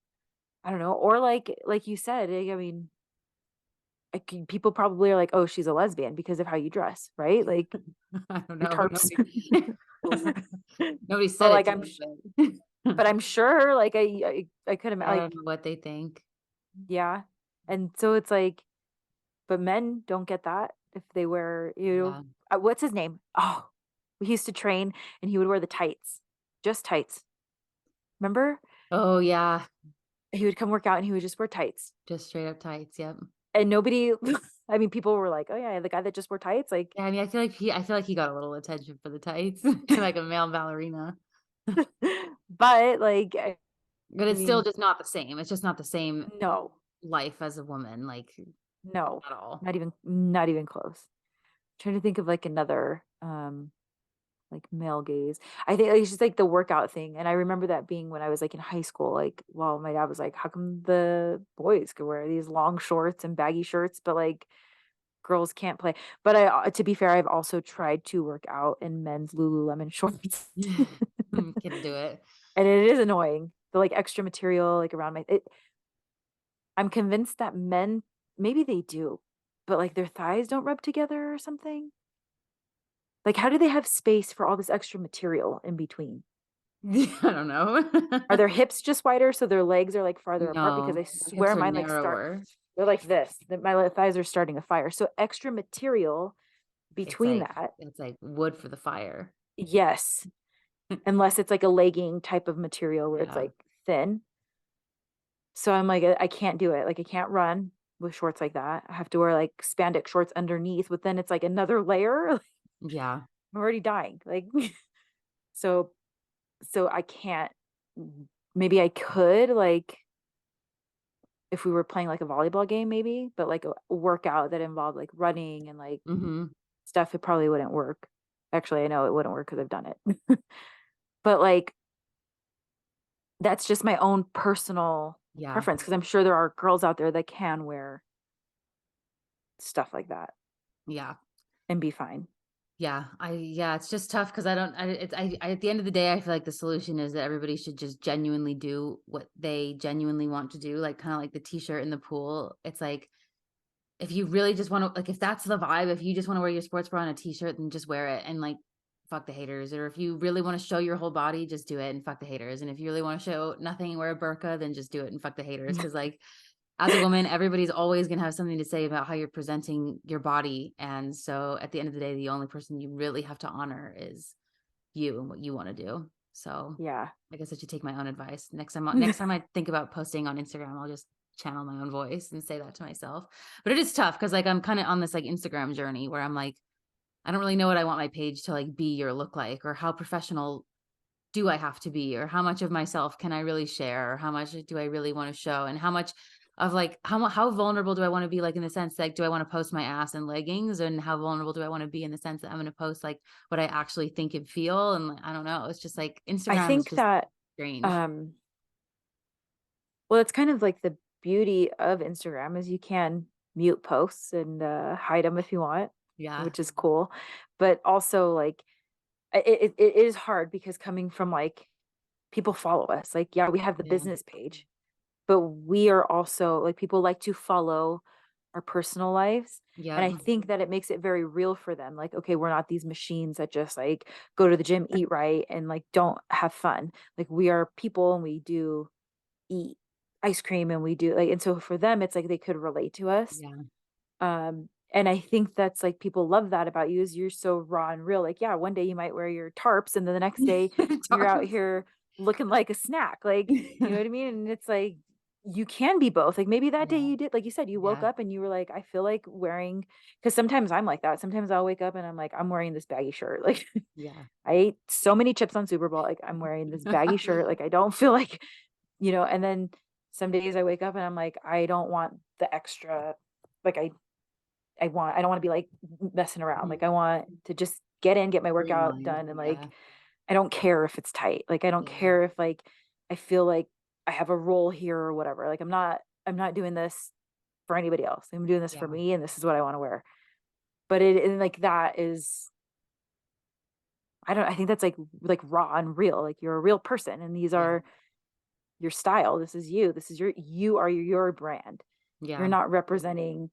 I don't know, or like you said, I mean, people probably are like, "Oh, she's a lesbian because of how you dress," right? Like I don't your know, but tarps. nobody nobody But said it like to me, but but I'm sure like I could have I don't like know what they think. yeah. And so it's like, but men don't get that if they wear, Yeah. what's his name? Oh, we used to train and he would wear the tights, just tights. Remember? Oh, yeah. He would come work out and he would just wear tights. Just straight up tights, yep. And nobody, I mean, people were like, "Oh yeah, the guy that just wore tights." Like, Yeah, I mean, I feel like he got a little attention for the tights, like a male ballerina. but like, But I it's still mean, just not the same. It's just not the same no, life as a woman, like, no, at all. not even close. Trying to think of like another, like male gaze. I think like, it's just like the workout thing. And I remember that being when I was like in high school, like, well, my dad was like, "How come the boys could wear these long shorts and baggy shirts, but like girls can't play?" But to be fair, I've also tried to work out in men's Lululemon shorts. Can do it. And it is annoying. The like extra material like around I'm convinced that men maybe they do. but like their thighs don't rub together or something. Like, how do they have space for all this extra material in between? I don't know. Are their hips just wider so their legs are like farther apart? Because I No, their hips swear are mine like start, narrower. they're like this. That my thighs are starting a fire. So extra material It's between like that. it's like wood for the fire. Yes. Unless it's like a legging type of material where it's Yeah. like thin. So I'm like, I can't do it. Like I can't run with shorts like that. I have to wear like spandex shorts underneath, but then it's like another layer. I'm Yeah. already dying. Like so I can't. Maybe I could like if we were playing like a volleyball game, maybe, but like a workout that involved like running and like Mhm. stuff, it probably wouldn't work. Actually, I know it wouldn't work because I've done it. But like that's just my own personal Yeah. preference because I'm sure there are girls out there that can wear stuff like that Yeah. and be fine. Yeah, it's just tough because I don't I at the end of the day, I feel like the solution is that everybody should just genuinely do what they genuinely want to do, like, kinda like the T-shirt in the pool. It's like, if you really just wanna like, if that's the vibe, if you just wanna wear your sports bra and a T-shirt, then just wear it and, like, fuck the haters, or if you really wanna show your whole body, just do it and fuck the haters, and if you really wanna show nothing and wear a burqa, then just do it and fuck the haters. Because like, as a woman, everybody's always gonna have something to say about how you're presenting your body, and so at the end of the day, the only person you really have to honor is you and what you wanna do. So, Yeah. I guess I should take my own advice. Next time I think about posting on Instagram, I'll just channel my own voice and say that to myself. But it is tough because like, I'm kinda on this, like, Instagram journey where I'm like, I don't really know what I want my page to, like, be or look like, or how professional do I have to be, or how much of myself can I really share, or how much do I really wanna show, and how much of, like, how vulnerable do I wanna be, like, in the sense, like, do I wanna post my ass in leggings, and how vulnerable do I wanna be in the sense that I'm gonna post, like, what I actually think and feel, and, like, I don't know, it's just, like, I Instagram is think just that strange. um well, it's kind of like the beauty of Instagram is you can mute posts and hide them if you want, Yeah, which is cool. But also like it is hard because coming from like people follow us. Like, yeah, we have the yeah, business page, but we are also like people like to follow our personal lives. And yep, I think that it makes it very real for them. Like, okay, we're not these machines that just like go to the gym, eat right, and like don't have fun. Like we are people and we do eat ice cream and we do like and so for them it's like they could relate to us. yeah. And I think that's like people love that about you is you're so raw and real. Like, yeah, one day you might wear your tarps and then the next day you're out Tarps. here looking like a snack. Like, you know what I mean? And it's like you can be both. Like maybe that day Yeah, you did, like you said, you woke yeah, up and you were like, I feel like wearing because sometimes I'm like that. Sometimes I'll wake up and I'm like, I'm wearing this baggy shirt. Like yeah. I ate so many chips on Super Bowl. Like I'm wearing this baggy shirt. Like I don't feel like, and then some days I wake up and I'm like, I don't want the extra, like I don't want to be like messing around. Mhm. Like I want to just get in, get my workout Streamlined, done and like yeah, I don't care if it's tight. Like I don't yeah, care if like I feel like I have a role here or whatever. Like I'm not doing this for anybody else. I'm doing this for yeah, me and this is what I want to wear. But it and like that is I think that's like raw and real. Like you're a real person and these yeah, are your style. This is you. This is you are your brand. You're yeah, not representing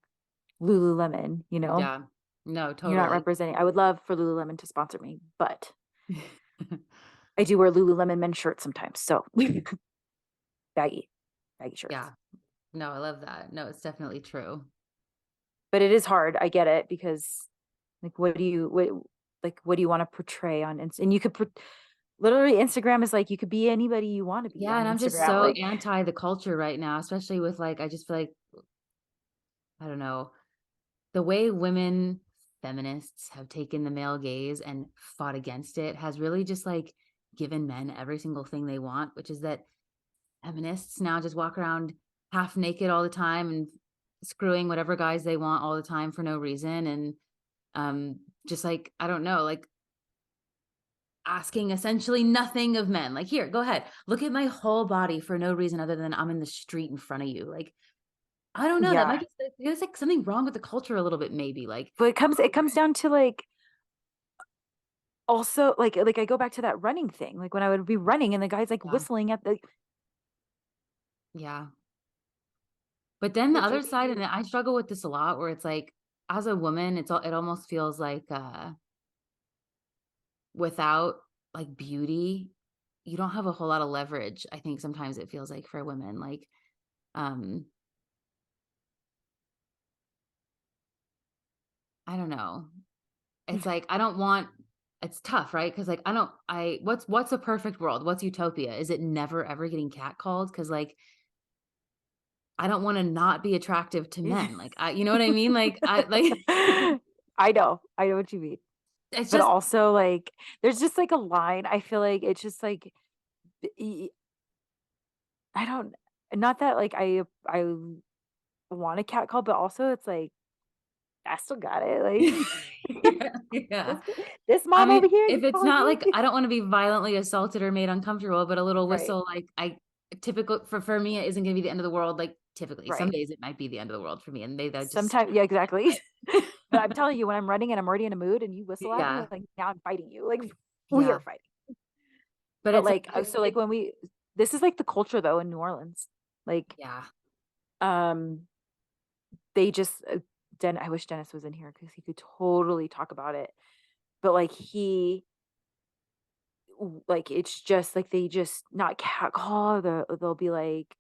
Lululemon, you know? yeah. No, You're not totally. representing I would love for Lululemon to sponsor me, but I do wear Lululemon men's shirts sometimes, so baggy, baggy shirts. Yeah. No, I love that. No, it's definitely true. But it is hard, I get it, because, like, what do you wanna portray on Ins and you could put literally, Instagram is like, you could be anybody you wanna be Yeah, on and I'm just Instagram, so like anti the culture right now, especially with, like, I just feel like, I don't know, the way women feminists have taken the male gaze and fought against it has really just, like, given men every single thing they want, which is that feminists now just walk around half naked all the time and screwing whatever guys they want all the time for no reason, and, just, like, I don't know, like, asking essentially nothing of men. Like, "Here, go ahead. Look at my whole body for no reason other than I'm in the street in front of you." Like, I don't know, that might yeah, be there's, like, something wrong with the culture a little bit maybe, like but it comes down to, like, also, like, I go back to that running thing, like, when I would be running and the guy's, like, yeah, whistling at the yeah. But then the like, other side, and I struggle with this a lot where it's like, as a woman, it almost feels like, without, like, beauty, you don't have a whole lot of leverage, I think sometimes it feels like for women, like, um, I don't know. It's like, I don't want it's tough, right? Because like, I don't I what's a perfect world? What's utopia? Is it never ever getting catcalled? Because like, I don't wanna not be attractive to men, like, I you know what I mean? Like, I like, I know what you mean. it's But just also, like, there's just, like, a line, I feel like it's just, like, y I don't not that, like, I want a cat call, but also it's like, I still got it, like, yeah, yeah. this this I mom mean, over here is if it's calling not me. like I don't wanna be violently assaulted or made uncomfortable, but a little Right, whistle, like, I typical for me, it isn't gonna be the end of the world, like, typically. Some right. days it might be the end of the world for me, and they just Sometimes, yeah, exactly. But I'm telling you, when I'm running and I'm already in a mood and you whistle at me, yeah, like, now I'm fighting you, like, we are yeah. fighting. But But, it's like, like so, like, when we this is, like, the culture, though, in New Orleans. Like, yeah, um, they just, I wish Dennis was in here because he could totally talk about it. But, like, like, it's just, like, they just not catcall, they'll be like,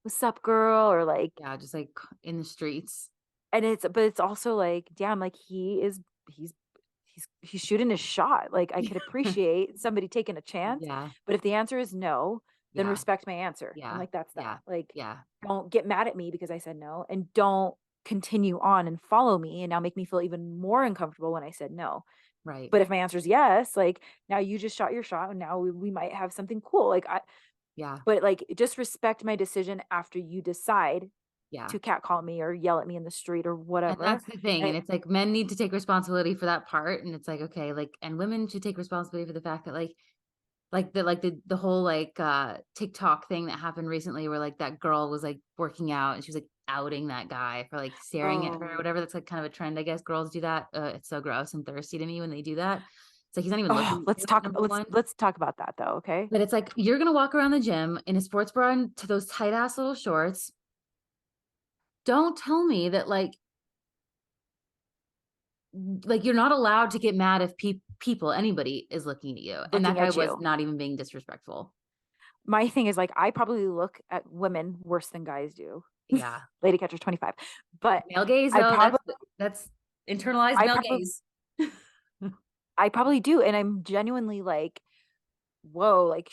"What's up, girl?" Or, like, yeah, just, like, in the streets. and it's also like, damn, like, he's he's shooting his shot. Like, I could appreciate somebody taking a chance, Yeah, but if the answer is no, then yeah, respect my answer. And, yeah, like, that's that. yeah, Like, yeah, don't get mad at me because I said no, and don't continue on and follow me and now make me feel even more uncomfortable when I said no. right. But if my answer is yes, like, now you just shot your shot and now we might have something cool. Like, Yeah, but, like, just respect my decision after you decide yeah. to catcall me or yell at me in the street or And whatever. that's the thing, And and it's like men need to take responsibility for that part, and it's like, okay, like and women should take responsibility for the fact that, the whole, like, TikTok thing that happened recently where, like, that girl was, like, working out and she was, like, outing that guy for, like, staring at her or oh, whatever. That's, like, kind of a trend, I guess, girls do that. It's so gross and thirsty to me when they do that. It's like, he's not even oh, looking at you, number 1. let's talk about that though, okay? But it's like, you're gonna walk around the gym in a sports bra and to those tight ass little shorts. Don't tell me that, you're not allowed to get mad if people, anybody is looking at you, and that Looking guy at was you. not even being disrespectful. My thing is, like, I probably look at women worse than guys do. Yeah. Lady Catcher 25. But Male gaze, I though, probably that's internalized I male probably gaze. I probably do, and I'm genuinely like, "Whoa," like,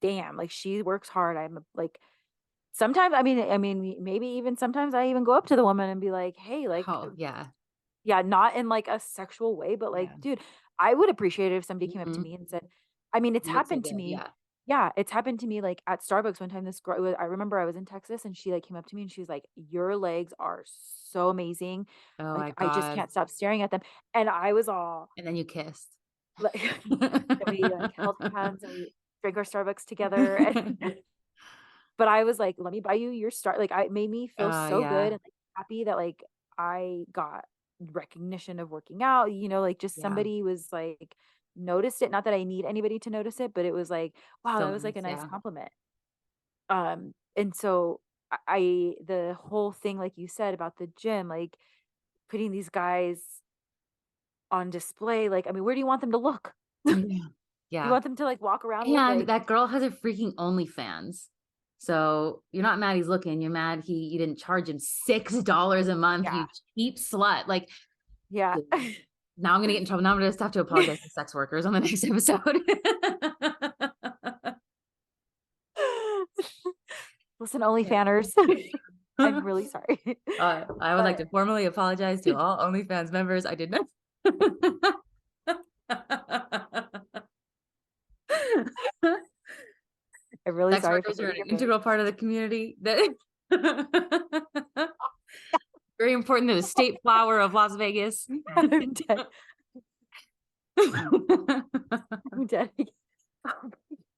damn, like, she works hard. Like, sometimes, maybe even sometimes I even go up to the woman and be like, "Hey," like, Oh, yeah. yeah, not in, like, a sexual way, but, like, Yeah. dude, I would appreciate it if somebody came up to Mhm. me and said, it's You look so happened to good, me. yeah. Yeah, it's happened to me, like, at Starbucks one time, this girl I remember I was in Texas, and she, like, came up to me, and she was like, "Your legs are so amazing. Oh Like, my I just god. can't stop staring at them." And I was all And then you kissed. like and we, like, held hands, and we drank our Starbucks together, and but I was like, "Let me buy you your Star," like, it made me feel so good Yeah, and, like, happy that, like, I got recognition of working out, like, just yeah. somebody was, like, noticed it, not that I need anybody to notice it, but it was like, wow, So that was, like, nice, a nice yeah. compliment. And so the whole thing, like you said, about the gym, like, putting these guys on display, like, where do you want them to look? Yeah. You Yeah. want them to, like, walk around with, And like, that girl has a freaking OnlyFans. So, you're not mad he's looking, you're mad you didn't charge him $6 a month, yeah, you cheap slut. Like, yeah. dude, now I'm gonna get in trouble. Now I'm gonna just have to apologize to sex workers on the next episode. Listen, Yeah. OnlyFanners, I'm really sorry. I would like But to formally apologize to all OnlyFans members. I did not. I'm really Sex sorry for workers are hurting an your feelings. integral part of the community. That very important to the state flower of Las Vegas. I'm dead. I'm dead.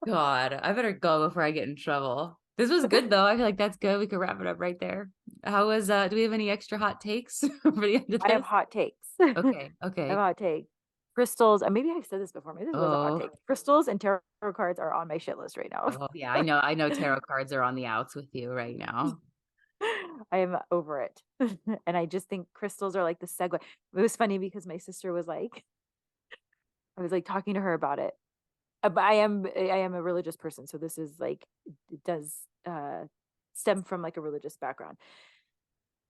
God, I better go before I get in trouble. This was good though. I feel like that's good. We could wrap it up right there. How was do we have any extra hot takes for the end of I have this? hot takes. I Okay, have a okay. hot take. Crystals, and maybe I've said this before. Maybe this was a hot Oh, take. Crystals and tarot cards are on my shit list right now. oh yeah, I know tarot cards are on the outs with you right now. I am over it. And I just think crystals are like the segue. It was funny because my sister was like, I was like talking to her about it. But I am a religious person, so this is like it does stem from like a religious background.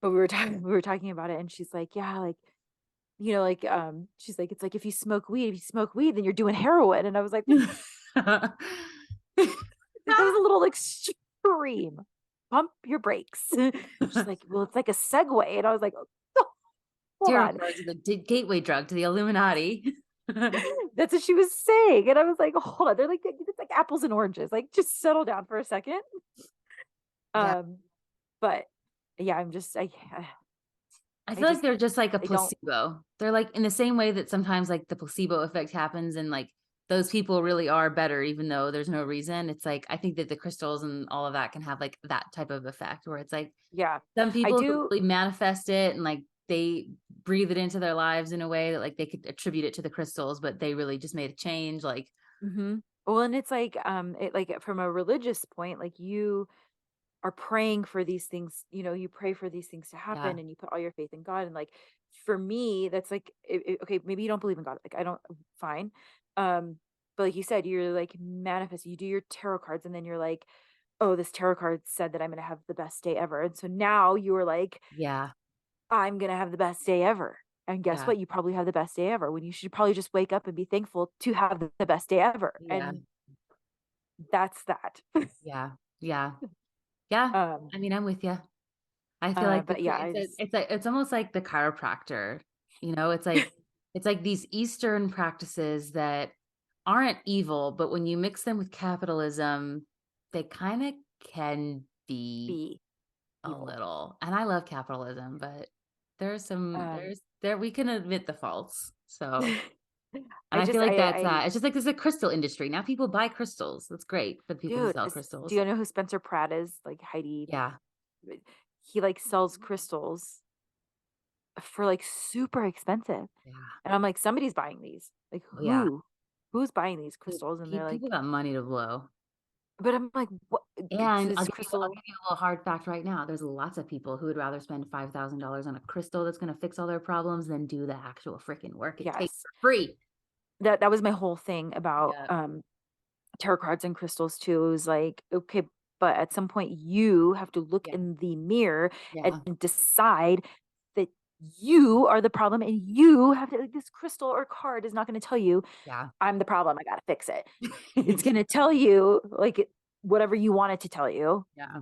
But we were talking about it, and she's like, yeah, like like she's like, it's like if you smoke weed, then you're doing heroin. And I was like, that was a little extreme. Pump your brakes. She's like, well, it's like a segue. And I was like, oh, hold Tarot on. cards are the gateway drug to the Illuminati. That's what she was saying. And I was like, hold on. They're like, it's like apples and oranges. Like, just settle down for a second. Yeah. Um, but yeah, I'm just, I I feel like just, they're just like a I don't, placebo. They're like in the same way that sometimes like the placebo effect happens and like those people really are better even though there's no reason. It's like I think that the crystals and all of that can have like that type of effect where it's like yeah, some I people who do. really manifest it and like they breathe it into their lives in a way that like they could attribute it to the crystals, but they really just made a change. Like, Mhm. Well, and it's like, it like from a religious point, like you are praying for these things, you pray for these things to yeah, happen and you put all your faith in God. And like for me, that's like okay, maybe you don't believe in God. Like I don't, fine. But like you said, you're like manifest, you do your tarot cards and then you're like, oh, this tarot card said that I'm gonna have the best day ever. And so now you are like, yeah, I'm gonna have the best day ever. And guess yeah, what? You probably have the best day ever when you should probably just wake up and be thankful to have the best day ever. yeah, And that's that. yeah, yeah, yeah. um, I mean, I'm with you. I feel like but yeah, it's like it's almost like the chiropractor. It's like these Eastern practices that aren't evil, but when you mix them with capitalism, they kind of can be be a evil. little. And I love capitalism, but Um, there we can admit the faults. So, and I I feel just, like that's I, it's just like there's a crystal industry. Now people buy crystals. That's great for the people who dude, sell do crystals. you know who Spencer Pratt is? Like Heidi, Yeah. he like sells crystals for like super expensive. Yeah. And I'm like, somebody's buying these. Like Oh, yeah. who's buying these crystals? And they're People like, got money to blow. but I'm like, what? And This I'll crystal, give you a little hard fact right now. There's lots of people who would rather spend $5,000 on a crystal that's going to fix all their problems than do the actual freaking work it takes yes. for free. That was my whole thing about Yeah. tarot cards and crystals too. It was like, okay, but at some point you have to look Yeah. in the mirror and Yeah. decide that you are the problem and you have to, like, this crystal or card is not going to tell you Yeah. I'm the problem, I got to fix it. It's going to tell you like whatever you want it to tell you. Yeah.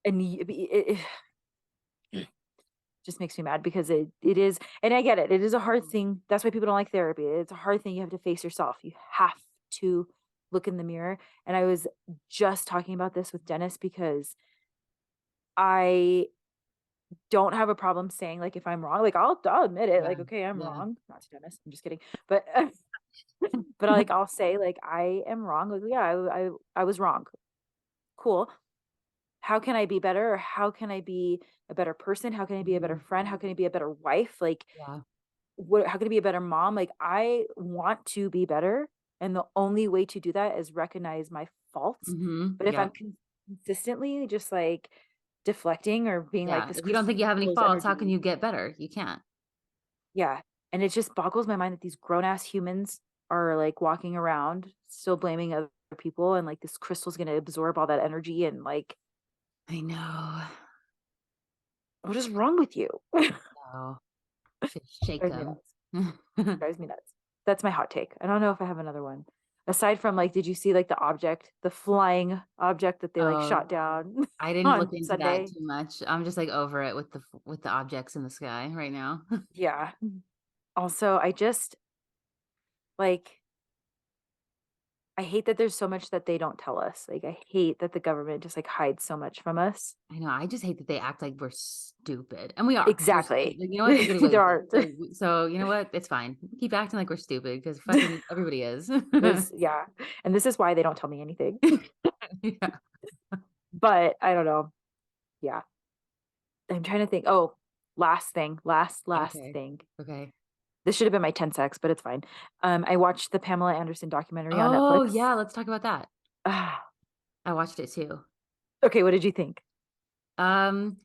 And it just makes me mad because it is, and I get it, it is a hard thing. That's why people don't like therapy. It's a hard thing. You have to face yourself. You have to look in the mirror. And I was just talking about this with Dennis because I don't have a problem saying like if I'm wrong, like I'll admit it, Yeah. like okay, I'm Yeah. wrong. Not to Dennis, I'm just kidding. But but like I'll say like I am wrong. Like, yeah, I was wrong. Cool. How can I be better? Or how can I be a better person? How can I be a better Mhm. friend? How can I be a better wife? Like Yeah. what, how can I be a better mom? Like I want to be better. And the only way to do that is recognize my faults. Hmm. But if I'm Yep. consistently just like deflecting or being like Yeah. this If you don't think you have any crystal's faults, how can energy, you get better? You can't. yeah. And it just boggles my mind that these grown ass humans are like walking around still blaming other people and like this crystal's gonna absorb all that energy and like I know. what is wrong with you? No. Shake Drives me them. nuts. Drives me nuts. That's my hot take. I don't know if I have another one. Aside from like, did you see like the object, the flying object that they like Oh, shot down I didn't look on into that Sunday? too much. I'm just like over it with the objects in the sky right now. Yeah. Also, I just like I hate that there's so much that they don't tell us. Like I hate that the government just like hides so much from us. I know. I just hate that they act like we're stupid, and we are. We're stupid. Exactly. Like, you know what? They get away There with it. are So you know what? It's fine. Keep acting like we're stupid because fucking everybody is. this, yeah. And this is why they don't tell me anything. Yeah. But I don't know. Yeah. I'm trying to think. Oh, last thing, last Okay. thing. Okay. This should have been my 10 secs, but it's fine. I watched the Pamela Anderson documentary on Oh Netflix. yeah. Let's talk about that. Ah, I watched it too. okay, what did you think? Um,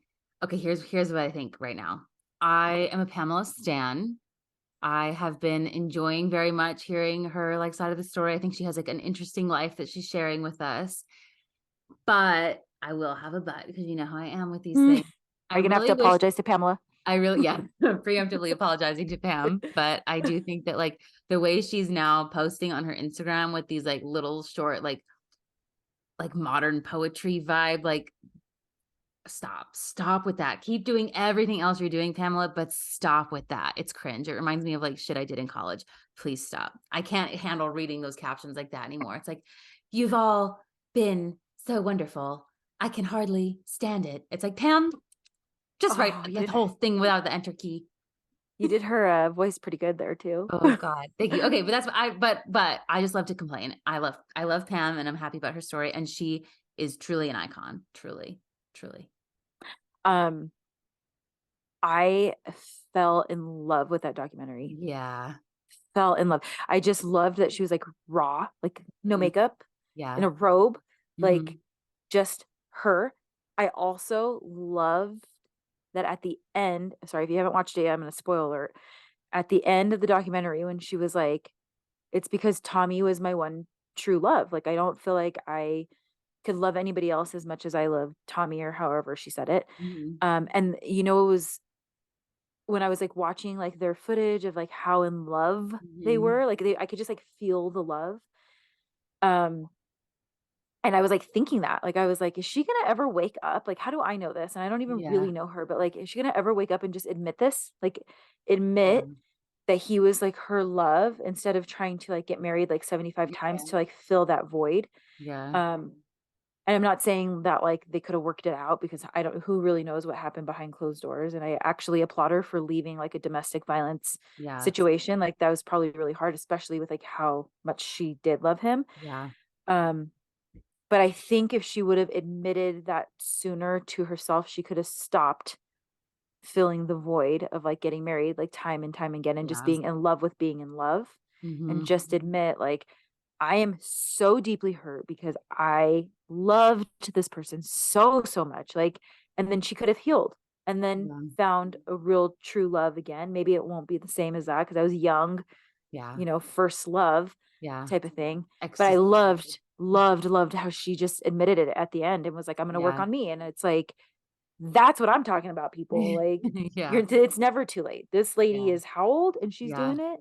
Okay, here's what I think right now. I am a Pamela stan. I have been enjoying very much hearing her like side of the story. I think she has like an interesting life that she's sharing with us. But I will have a but because you know how I am with these Mm. things. I Are you gonna have to really wish apologize to Pamela? I really, yeah, preemptively apologizing to Pam, but I do think that like the way she's now posting on her Instagram with these like little short, like modern poetry vibe, like stop with that. Keep doing everything else you're doing, Pamela, but stop with that. It's cringe. It reminds me of like shit I did in college. Please stop. I can't handle reading those captions like that anymore. It's like, you've all been so wonderful. I can hardly stand it. It's like, Pam, just write Oh, the whole thing without the enter key. you did her voice pretty good there too. Oh God, thank you. Okay, but that's but I just love to complain. I love Pam, and I'm happy about her story, and she is truly an icon. Truly, truly. um, I fell in love with that documentary. Yeah. Fell in love. I just loved that she was like raw, like no Mhm. makeup, in Yeah. a robe, like Mhm. just her. I also loved that at the end, sorry if you haven't watched it yet, I'm gonna spoil alert. At the end of the documentary, when she was like, it's because Tommy was my one true love. Like I don't feel like I could love anybody else as much as I love Tommy, or however she said it. Mhm. And it was when I was like watching like their footage of like how in love they Mhm. were, like I could just like feel the love. Um, and I was like thinking that, like I was like, is she gonna ever wake up? Like, how do I know this? And I don't even Yeah. really know her, but like, is she gonna ever wake up and just admit this? Like, Yeah. admit that he was like her love instead of trying to like get married like 75 times Yeah. to like fill that void. Yeah. Um, and I'm not saying that like they could have worked it out, because I don't, who really knows what happened behind closed doors. And I actually applaud her for leaving like a domestic violence Yeah. situation. Like that was probably really hard, especially with like how much she did love him. Yeah. Um, but I think if she would have admitted that sooner to herself, she could have stopped filling the void of like getting married like time and time again, and just Yeah. being in love with being in love, and Mhm. just admit like, I am so deeply hurt because I loved this person so so much, like, and then she could have healed and then Yeah. found a real true love again. Maybe it won't be the same as that because I was young, Yeah. first love Yeah. type of thing. But I Ecstasy. loved how she just admitted it at the end and was like, I'm going to work Yeah. on me. And it's like, that's what I'm talking about, people. Like, Yeah. it's never too late. This lady Yeah. is how old and she's Yeah. doing it.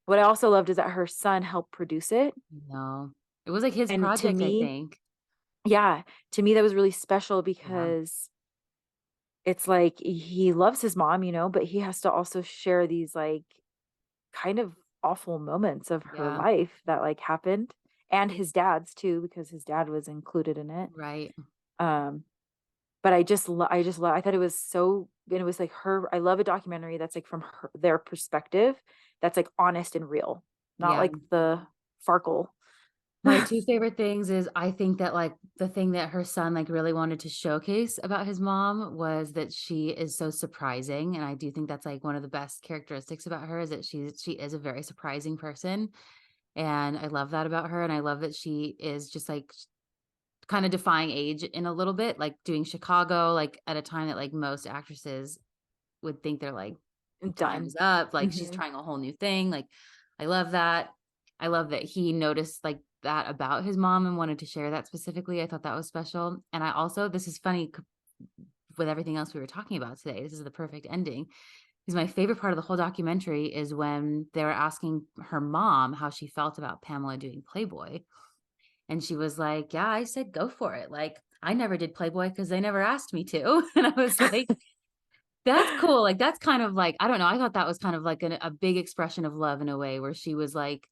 What I also loved is that her son helped produce it. No. It was like his And to project, I me, think. yeah, to me, that was really special Yeah. because it's like he loves his mom, but he has to also share these like kind of awful moments of her Yeah. life that like happened, and his dad's too, because his dad was included in it. Right. Um, but I thought it was so, and it was like her, I love a documentary that's like from their perspective, that's like honest and real, not Yeah. like the Farkle. My 2 favorite things is I think that, like, the thing that her son, like, really wanted to showcase about his mom was that she is so surprising, and I do think that's, like, one of the best characteristics about her is that she is a very surprising person, and I love that about her, and I love that she is just, like, kinda defying age in a little bit, like, doing Chicago, like, at a time that, like, most actresses would think they're, like, Done. time's up, like, she's Hmm. trying a whole new thing, like, I love that. I love that he noticed, like, that about his mom and wanted to share that specifically, I thought that was special, and I also this is funny c with everything else we were talking about today, this is the perfect ending, because my favorite part of the whole documentary is when they were asking her mom how she felt about Pamela doing Playboy, and she was like, "Yeah, I said go for it, like, I never did Playboy because they never asked me to," and I was like, that's cool, like, that's kind of like I don't know, I thought that was kind of like a big expression of love in a way where she was like,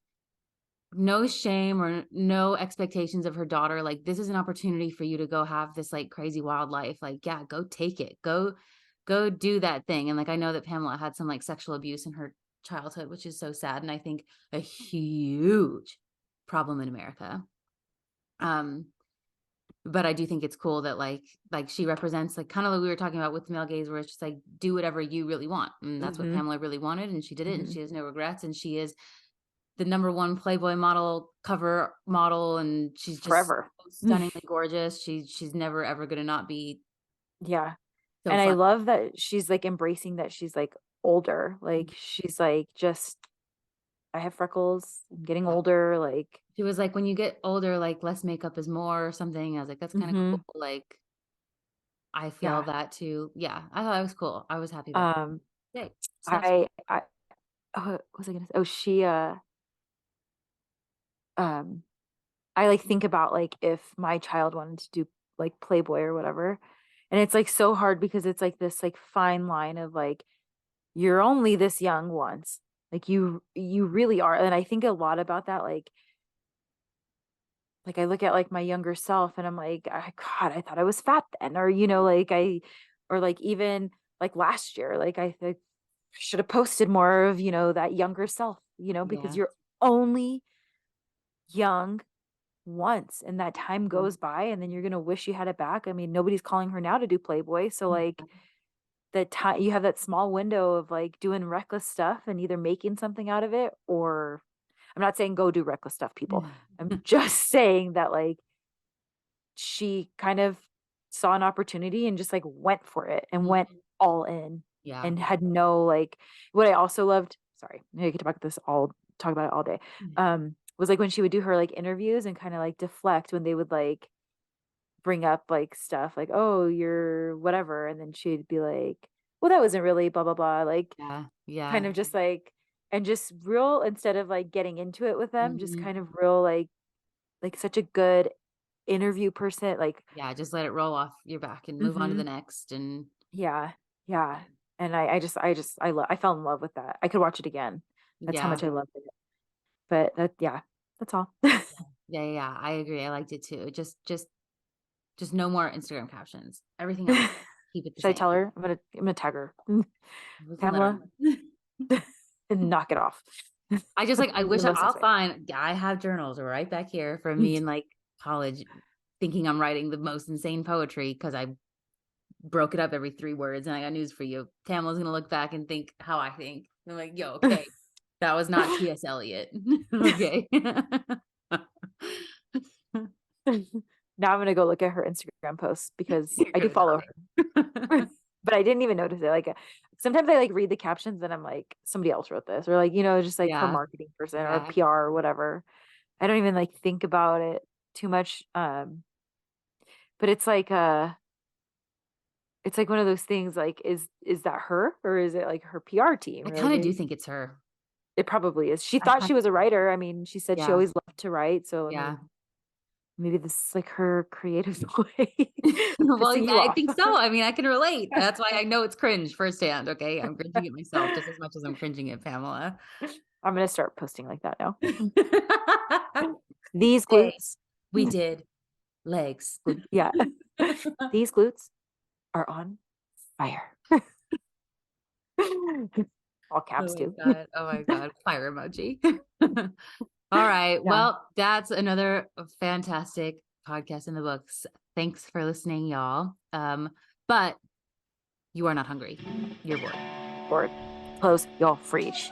no shame or no expectations of her daughter, like, "This is an opportunity for you to go have this, like, crazy wild life, like, yeah, go take it, go do that thing," and, like, I know that Pamela had some, like, sexual abuse in her childhood, which is so sad, and I think a huge problem in America, um, but I do think it's cool that, like, she represents, like, kinda like we were talking about with male gaze, where it's just like, do whatever you really want, and that's what Hmm. Pamela really wanted, and she did it, and Hmm. she has no regrets, and she is the number 1 Playboy model, cover model, and she's just Forever. so stunningly gorgeous. She's never ever gonna not be Yeah. So And I fun. love that she's like embracing that she's like older. Like she's like just I have freckles, I'm getting Yeah. older, like She was like, when you get older, like less makeup is more or something. I was like, that's kind of cool. mhm, Like, I feel yeah. that too. Yeah. I thought it was cool. I was happy about Um that. Yay. Snaps. I oh, what was I gonna say? Oh, she um I like think about like if my child wanted to do like Playboy or whatever. And it's like so hard because it's like this like fine line of like you're only this young once. Like you really are. And I think a lot about that like I look at like my younger self and I'm like, God, I thought I was fat then. Or, like or like even like last year, like I should have posted more of, that younger self, because Yeah. you're only young once and that time Mhm. goes by and then you're going to wish you had it back. I mean, nobody's calling her now to do Playboy. So like the time you have that small window of like doing reckless stuff and either making something out of it or I'm not saying go do reckless stuff, people. I'm just saying that like she kind of saw an opportunity and just like went for it and went all in Yeah. and had no like what I also loved, sorry, I could talk about it all day. Was like when she would do her like interviews and kind of like deflect when they would like bring up like stuff like, oh, you're whatever. And then she'd be like, well, that wasn't really blah blah blah. Like Yeah. kind Yeah. of just like and just real instead of like getting into it with them, just Mhm. kind of real like such a good interview person, like Yeah. Just let it roll off your back and move on to the mhm, next. And yeah, yeah. And I fell in love with that. I could watch it again. That's how yeah. much I loved it. But yeah, that's all. Yeah. Yeah. Yeah. I agree. I liked it too. Just no more Instagram captions. Everything else, keep it the Should I same. tell her? I'm gonna tag her. We can let her Pamela, know. and knock it off. I just like, I In the wish most nice I'll way. find, yeah, I have journals right back here from me in like college, thinking I'm writing the most insane poetry because I broke it up every 3 words. And I got news for you. Tamala's going to look back and think how I think. I'm like, yo, okay. That was not T.S. Eliot. Okay. Now I'm gonna go look at her Instagram posts because You're I do gonna follow her. die. But I didn't even notice it. Like sometimes I like read the captions and I'm like, somebody else wrote this, or like, just like her Yeah. marketing person or Yeah. PR or whatever. I don't even like think about it too much. But it's like one of those things like is that her or is it like her PR team? I Or like kind of do maybe think it's her. it probably is. She I thought kind she was a writer. I mean, she said she Yeah. always loved to write. So I Yeah. mean, maybe this is like her creative way of Well, pissing you I off. think so. I mean, I can relate. That's why I know it's cringe firsthand. Okay. I'm cringing at myself just as much as I'm cringing at Pamela. I'm gonna start posting like that now. These Hey, glutes, we did legs. yeah, these glutes are on fire. All caps Oh my too. God. Oh my God. Fire emoji. All right. Yeah. Well, that's another fantastic podcast in the books. Thanks for listening, y'all. But you are not hungry. You're bored. Board. Close your fridge.